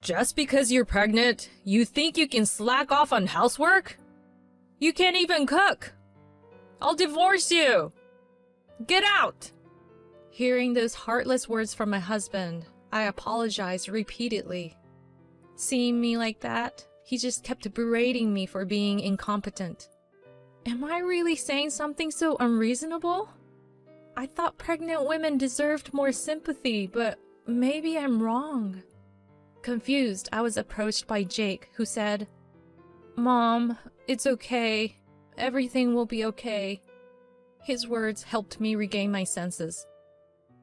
Just because you're pregnant, you think you can slack off on housework? You can't even cook. I'll divorce you. Get out! Hearing those heartless words from my husband, I apologized repeatedly. Seeing me like that, he just kept berating me for being incompetent. Am I really saying something so unreasonable? I thought pregnant women deserved more sympathy, but maybe I'm wrong. Confused, I was approached by Jake, who said, "Mom, it's okay. Everything will be okay." His words helped me regain my senses.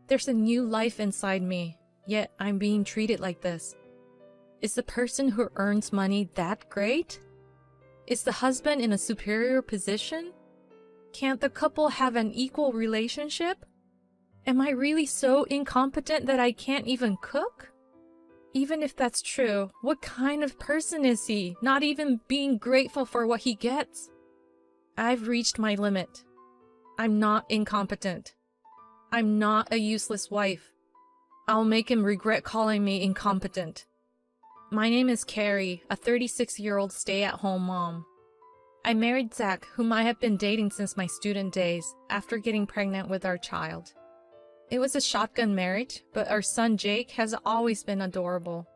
There's a new life inside me, yet I'm being treated like this. Is the person who earns money that great? Is the husband in a superior position? Can't the couple have an equal relationship? Am I really so incompetent that I can't even cook? Even if that's true, what kind of person is he, not even being grateful for what he gets? I've reached my limit. I'm not incompetent. I'm not a useless wife. I'll make him regret calling me incompetent. My name is Carrie, a 36-year-old stay-at-home mom. I married Zach, whom I have been dating since my student days, after getting pregnant with our child. It was a shotgun marriage, but our son Jake has always been adorable.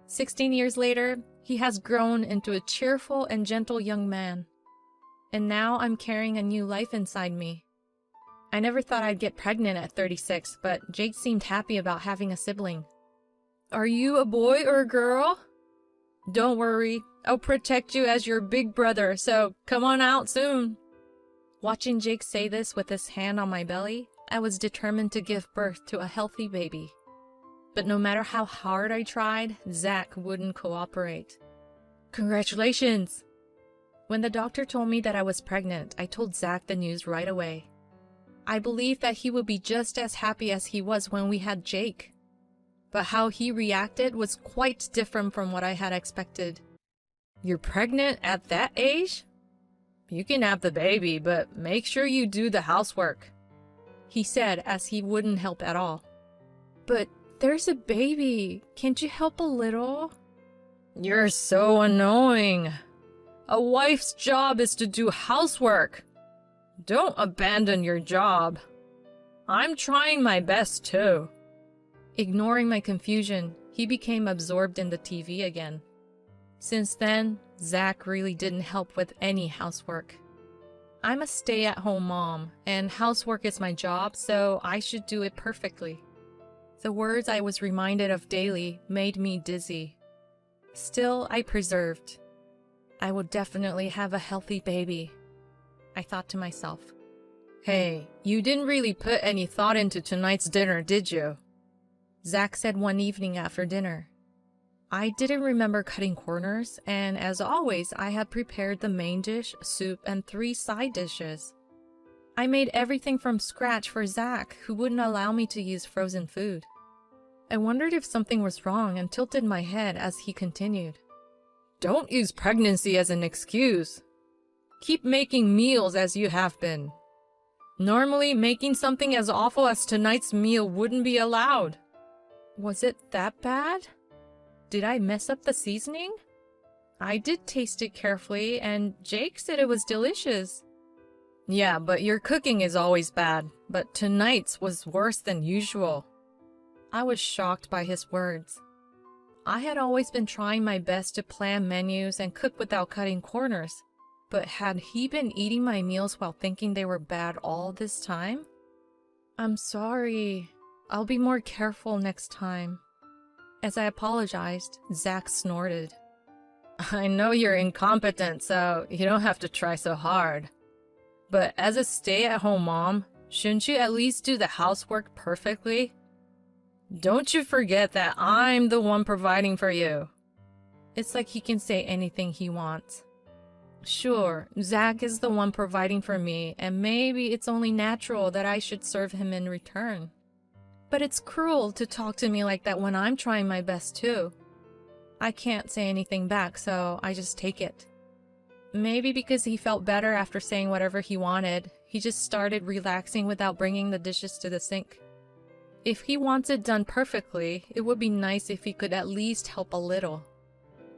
16 years later, he has grown into a cheerful and gentle young man. And now I'm carrying a new life inside me. I never thought I'd get pregnant at 36, but Jake seemed happy about having a sibling. Are you a boy or a girl? Don't worry, I'll protect you as your big brother, so come on out soon. Watching Jake say this with his hand on my belly, I was determined to give birth to a healthy baby. But no matter how hard I tried, Zach wouldn't cooperate. Congratulations! When the doctor told me that I was pregnant, I told Zach the news right away. I believed that he would be just as happy as he was when we had Jake. But how he reacted was quite different from what I had expected. You're pregnant at that age? You can have the baby, but make sure you do the housework, he said as he wouldn't help at all. But there's a baby. Can't you help a little? You're so annoying. A wife's job is to do housework. Don't abandon your job. I'm trying my best too. Ignoring my confusion, he became absorbed in the TV again. Since then, Zach really didn't help with any housework. I'm a stay-at-home mom, and housework is my job, so I should do it perfectly. The words I was reminded of daily made me dizzy. Still, I persevered. I will definitely have a healthy baby, I thought to myself. Hey, you didn't really put any thought into tonight's dinner, did you? Zach said one evening after dinner. I didn't remember cutting corners, and as always, I had prepared the main dish, soup, and 3 side dishes. I made everything from scratch for Zach, who wouldn't allow me to use frozen food. I wondered if something was wrong and tilted my head as he continued. Don't use pregnancy as an excuse. Keep making meals as you have been. Normally, making something as awful as tonight's meal wouldn't be allowed. Was it that bad? Did I mess up the seasoning? I did taste it carefully, and Jake said it was delicious. Yeah, but your cooking is always bad, but tonight's was worse than usual. I was shocked by his words. I had always been trying my best to plan menus and cook without cutting corners, but had he been eating my meals while thinking they were bad all this time? I'm sorry. I'll be more careful next time. As I apologized, Zach snorted. I know you're incompetent, so you don't have to try so hard. But as a stay-at-home mom, shouldn't you at least do the housework perfectly? Don't you forget that I'm the one providing for you. It's like he can say anything he wants. Sure, Zach is the one providing for me, and maybe it's only natural that I should serve him in return. But it's cruel to talk to me like that when I'm trying my best too. I can't say anything back, so I just take it. Maybe because he felt better after saying whatever he wanted, he just started relaxing without bringing the dishes to the sink. If he wants it done perfectly, it would be nice if he could at least help a little.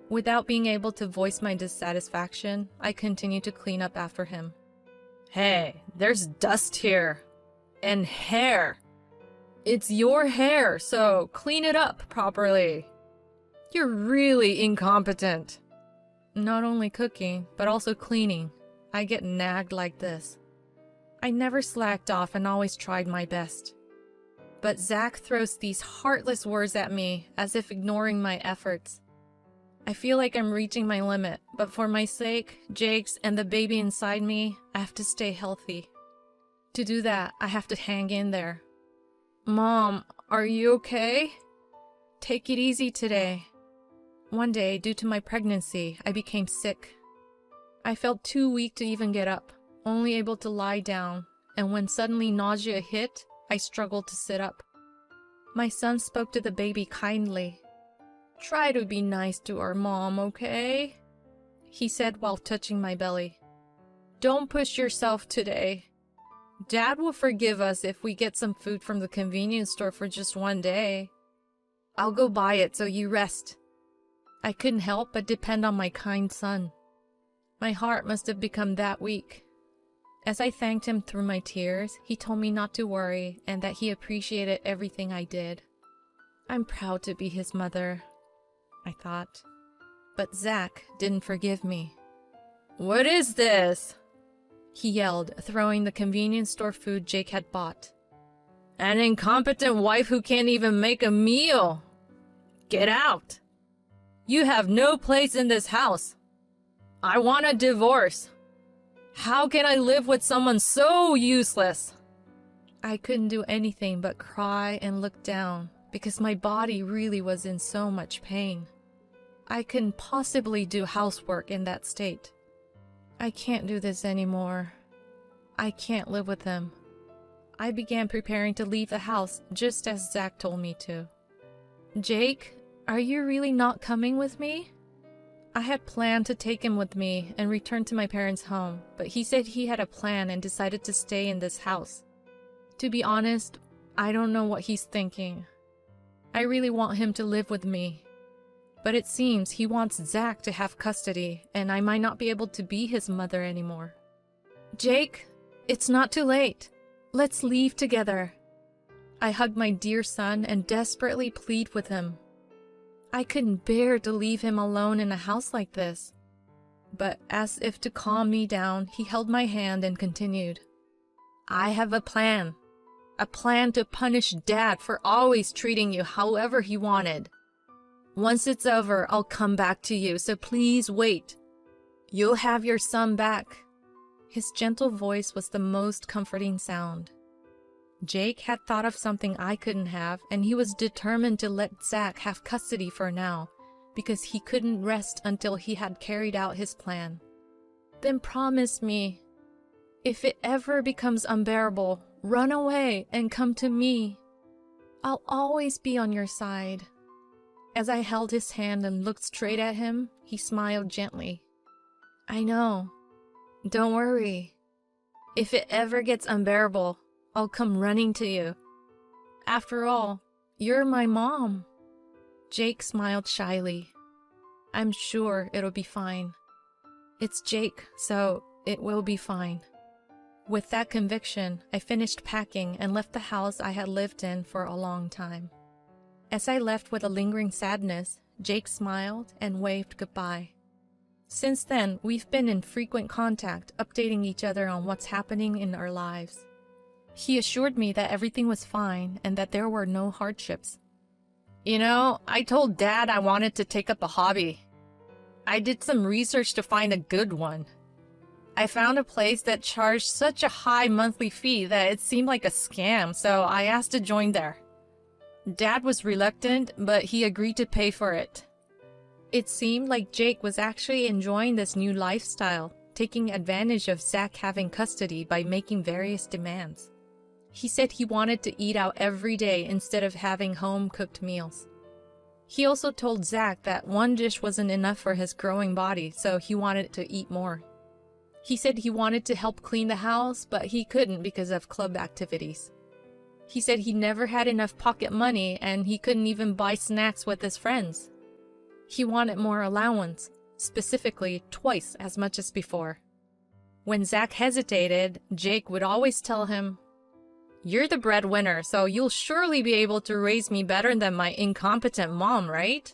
Without being able to voice my dissatisfaction, I continued to clean up after him. Hey, there's dust here. And hair. It's your hair, so clean it up properly. You're really incompetent. Not only cooking, but also cleaning. I get nagged like this. I never slacked off and always tried my best. But Zach throws these heartless words at me, as if ignoring my efforts. I feel like I'm reaching my limit, but for my sake, Jake's, and the baby inside me, I have to stay healthy. To do that, I have to hang in there. Mom, are you okay? Take it easy today. One day, due to my pregnancy, I became sick. I felt too weak to even get up, only able to lie down, and when suddenly nausea hit, I struggled to sit up. My son spoke to the baby kindly. Try to be nice to our mom, okay? He said while touching my belly. Don't push yourself today. Dad will forgive us if we get some food from the convenience store for just one day. I'll go buy it so you rest. I couldn't help but depend on my kind son. My heart must have become that weak. As I thanked him through my tears, he told me not to worry and that he appreciated everything I did. I'm proud to be his mother, I thought. But Zach didn't forgive me. What is this? He yelled, throwing the convenience store food Jake had bought. An incompetent wife who can't even make a meal. Get out. You have no place in this house. I want a divorce. How can I live with someone so useless? I couldn't do anything but cry and look down because my body really was in so much pain. I couldn't possibly do housework in that state. I can't do this anymore. I can't live with him. I began preparing to leave the house just as Zach told me to. Jake, are you really not coming with me? I had planned to take him with me and return to my parents' home, but he said he had a plan and decided to stay in this house. To be honest, I don't know what he's thinking. I really want him to live with me. But it seems he wants Zach to have custody, and I might not be able to be his mother anymore. Jake, it's not too late. Let's leave together. I hugged my dear son and desperately plead with him. I couldn't bear to leave him alone in a house like this. But as if to calm me down, he held my hand and continued. I have a plan. A plan to punish Dad for always treating you however he wanted. Once it's over, I'll come back to you, so please wait. You'll have your son back. His gentle voice was the most comforting sound. Jake had thought of something I couldn't have, and he was determined to let Zach have custody for now, because he couldn't rest until he had carried out his plan. Then promise me, if it ever becomes unbearable, run away and come to me. I'll always be on your side. As I held his hand and looked straight at him, he smiled gently. I know. Don't worry. If it ever gets unbearable, I'll come running to you. After all, you're my mom. Jake smiled shyly. I'm sure it'll be fine. It's Jake, so it will be fine. With that conviction, I finished packing and left the house I had lived in for a long time. As I left with a lingering sadness, Jake smiled and waved goodbye. Since then, we've been in frequent contact, updating each other on what's happening in our lives. He assured me that everything was fine and that there were no hardships. You know, I told Dad I wanted to take up a hobby. I did some research to find a good one. I found a place that charged such a high monthly fee that it seemed like a scam, so I asked to join there. Dad was reluctant, but he agreed to pay for it. It seemed like Jake was actually enjoying this new lifestyle, taking advantage of Zach having custody by making various demands. He said he wanted to eat out every day instead of having home-cooked meals. He also told Zach that one dish wasn't enough for his growing body, so he wanted to eat more. He said he wanted to help clean the house, but he couldn't because of club activities. He said he never had enough pocket money and he couldn't even buy snacks with his friends. He wanted more allowance, specifically twice as much as before. When Zach hesitated, Jake would always tell him, "You're the breadwinner, so you'll surely be able to raise me better than my incompetent mom, right?"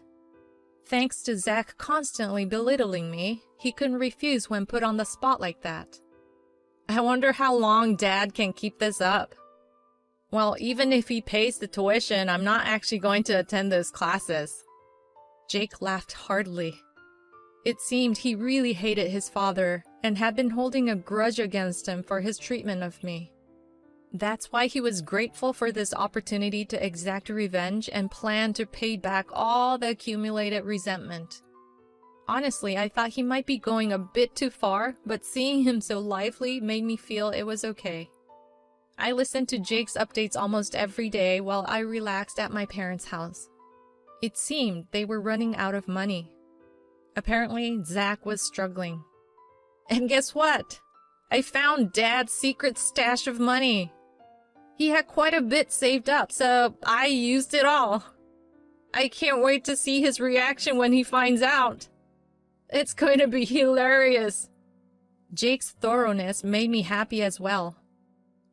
Thanks to Zach constantly belittling me, he couldn't refuse when put on the spot like that. I wonder how long Dad can keep this up. Well, even if he pays the tuition, I'm not actually going to attend those classes. Jake laughed heartily. It seemed he really hated his father and had been holding a grudge against him for his treatment of me. That's why he was grateful for this opportunity to exact revenge and plan to pay back all the accumulated resentment. Honestly, I thought he might be going a bit too far, but seeing him so lively made me feel it was okay. I listened to Jake's updates almost every day while I relaxed at my parents' house. It seemed they were running out of money. Apparently, Zach was struggling. And guess what? I found Dad's secret stash of money. He had quite a bit saved up, so I used it all. I can't wait to see his reaction when he finds out. It's going to be hilarious. Jake's thoroughness made me happy as well.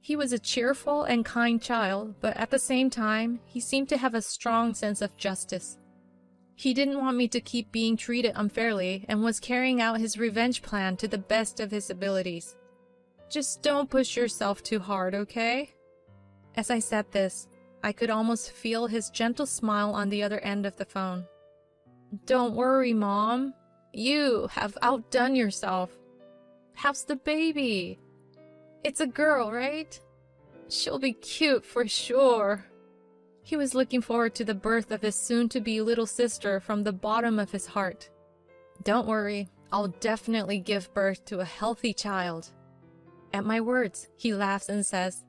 He was a cheerful and kind child, but at the same time, he seemed to have a strong sense of justice. He didn't want me to keep being treated unfairly and was carrying out his revenge plan to the best of his abilities. Just don't push yourself too hard, okay? As I said this, I could almost feel his gentle smile on the other end of the phone. Don't worry, Mom. You have outdone yourself. How's the baby? It's a girl, right? She'll be cute for sure. He was looking forward to the birth of his soon-to-be little sister from the bottom of his heart. Don't worry, I'll definitely give birth to a healthy child. At my words, he laughs and says,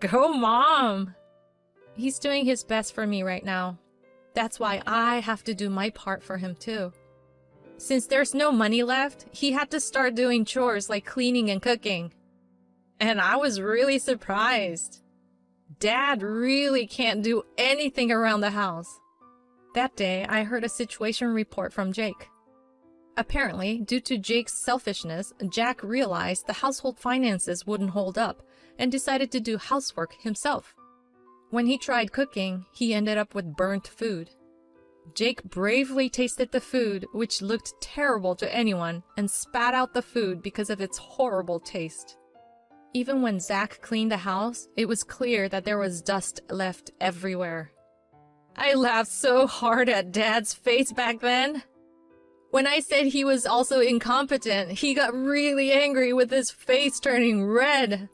"Go, Mom!" He's doing his best for me right now. That's why I have to do my part for him too. Since there's no money left, he had to start doing chores like cleaning and cooking. And I was really surprised. Dad really can't do anything around the house. That day, I heard a situation report from Jake. Apparently, due to Jake's selfishness, Jack realized the household finances wouldn't hold up and decided to do housework himself. When he tried cooking, he ended up with burnt food. Jake bravely tasted the food, which looked terrible to anyone, and spat out the food because of its horrible taste. Even when Zach cleaned the house, it was clear that there was dust left everywhere. I laughed so hard at Dad's face back then. When I said he was also incompetent, he got really angry with his face turning red.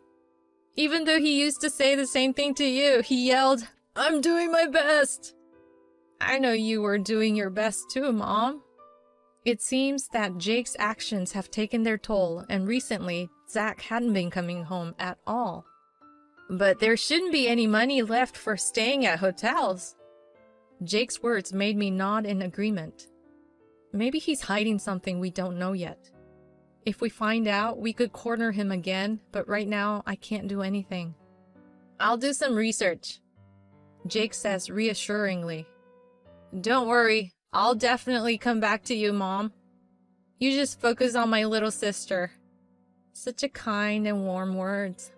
Even though he used to say the same thing to you, he yelled, "I'm doing my best." I know you were doing your best too, Mom. It seems that Jake's actions have taken their toll, and recently, Zach hadn't been coming home at all. But there shouldn't be any money left for staying at hotels. Jake's words made me nod in agreement. Maybe he's hiding something we don't know yet. If we find out, we could corner him again, but right now, I can't do anything. I'll do some research, Jake says reassuringly. Don't worry, I'll definitely come back to you, Mom. You just focus on my little sister. Such a kind and warm words.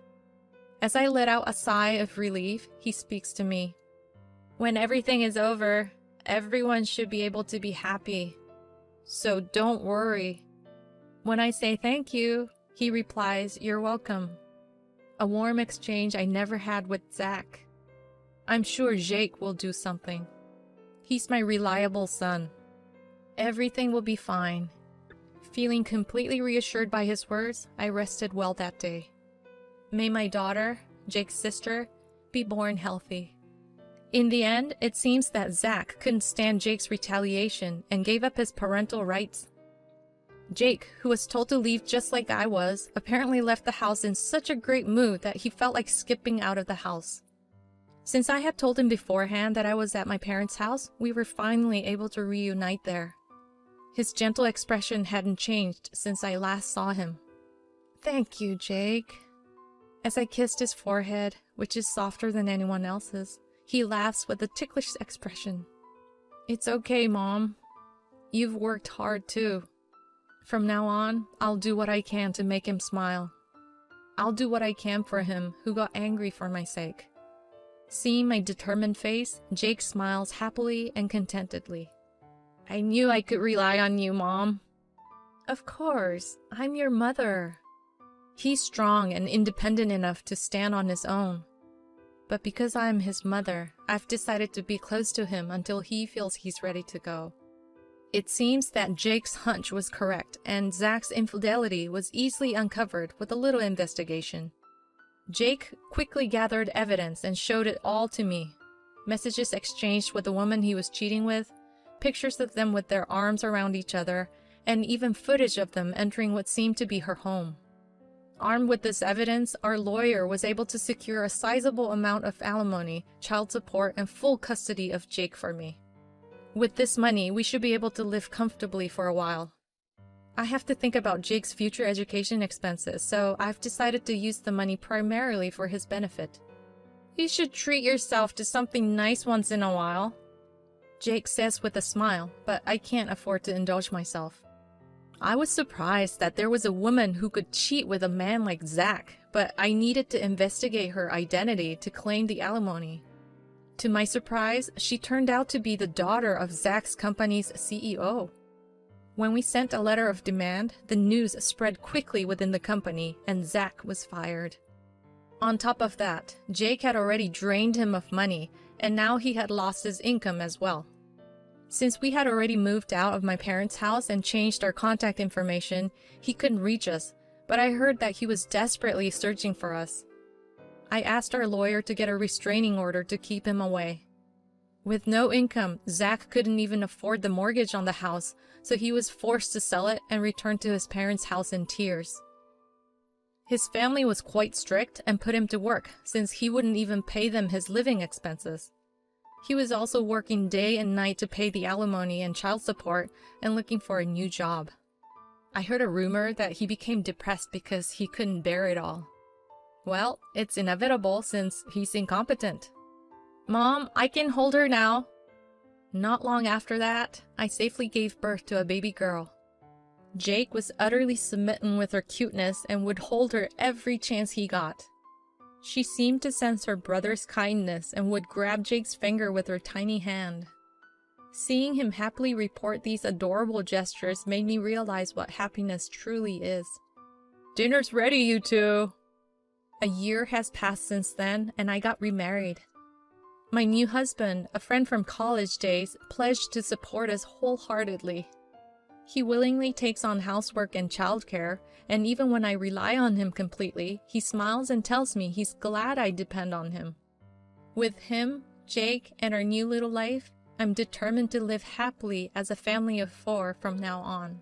As I let out a sigh of relief, he speaks to me. When everything is over, everyone should be able to be happy. So don't worry. When I say thank you, he replies, "You're welcome." A warm exchange I never had with Zach. I'm sure Jake will do something. He's my reliable son. Everything will be fine. Feeling completely reassured by his words, I rested well that day. May my daughter, Jake's sister, be born healthy. In the end, it seems that Zach couldn't stand Jake's retaliation and gave up his parental rights. Jake, who was told to leave just like I was, apparently left the house in such a great mood that he felt like skipping out of the house. Since I had told him beforehand that I was at my parents' house, we were finally able to reunite there. His gentle expression hadn't changed since I last saw him. Thank you, Jake. As I kissed his forehead, which is softer than anyone else's. He laughs with a ticklish expression. It's okay, Mom. You've worked hard too. From now on, I'll do what I can to make him smile. I'll do what I can for him who got angry for my sake. Seeing my determined face, Jake smiles happily and contentedly. I knew I could rely on you, Mom. Of course, I'm your mother. He's strong and independent enough to stand on his own. But because I'm his mother, I've decided to be close to him until he feels he's ready to go. It seems that Jake's hunch was correct, and Zach's infidelity was easily uncovered with a little investigation. Jake quickly gathered evidence and showed it all to me. Messages exchanged with the woman he was cheating with, pictures of them with their arms around each other, and even footage of them entering what seemed to be her home. Armed with this evidence, our lawyer was able to secure a sizable amount of alimony, child support, and full custody of Jake for me. With this money, we should be able to live comfortably for a while. I have to think about Jake's future education expenses, so I've decided to use the money primarily for his benefit. You should treat yourself to something nice once in a while, Jake says with a smile, but I can't afford to indulge myself. I was surprised that there was a woman who could cheat with a man like Zach, but I needed to investigate her identity to claim the alimony. To my surprise, she turned out to be the daughter of Zach's company's CEO. When we sent a letter of demand, the news spread quickly within the company, and Zach was fired. On top of that, Jake had already drained him of money, and now he had lost his income as well. Since we had already moved out of my parents' house and changed our contact information, he couldn't reach us, but I heard that he was desperately searching for us. I asked our lawyer to get a restraining order to keep him away. With no income, Zach couldn't even afford the mortgage on the house, so he was forced to sell it and return to his parents' house in tears. His family was quite strict and put him to work, since he wouldn't even pay them his living expenses. He was also working day and night to pay the alimony and child support and looking for a new job. I heard a rumor that he became depressed because he couldn't bear it all. Well, it's inevitable since he's incompetent. Mom, I can hold her now. Not long after that, I safely gave birth to a baby girl. Jake was utterly smitten with her cuteness and would hold her every chance he got. She seemed to sense her brother's kindness and would grab Jake's finger with her tiny hand. Seeing him happily report these adorable gestures made me realize what happiness truly is. Dinner's ready, you two! A year has passed since then, and I got remarried. My new husband, a friend from college days, pledged to support us wholeheartedly. He willingly takes on housework and childcare, and even when I rely on him completely, he smiles and tells me he's glad I depend on him. With him, Jake, and our new little life, I'm determined to live happily as a family of 4 from now on.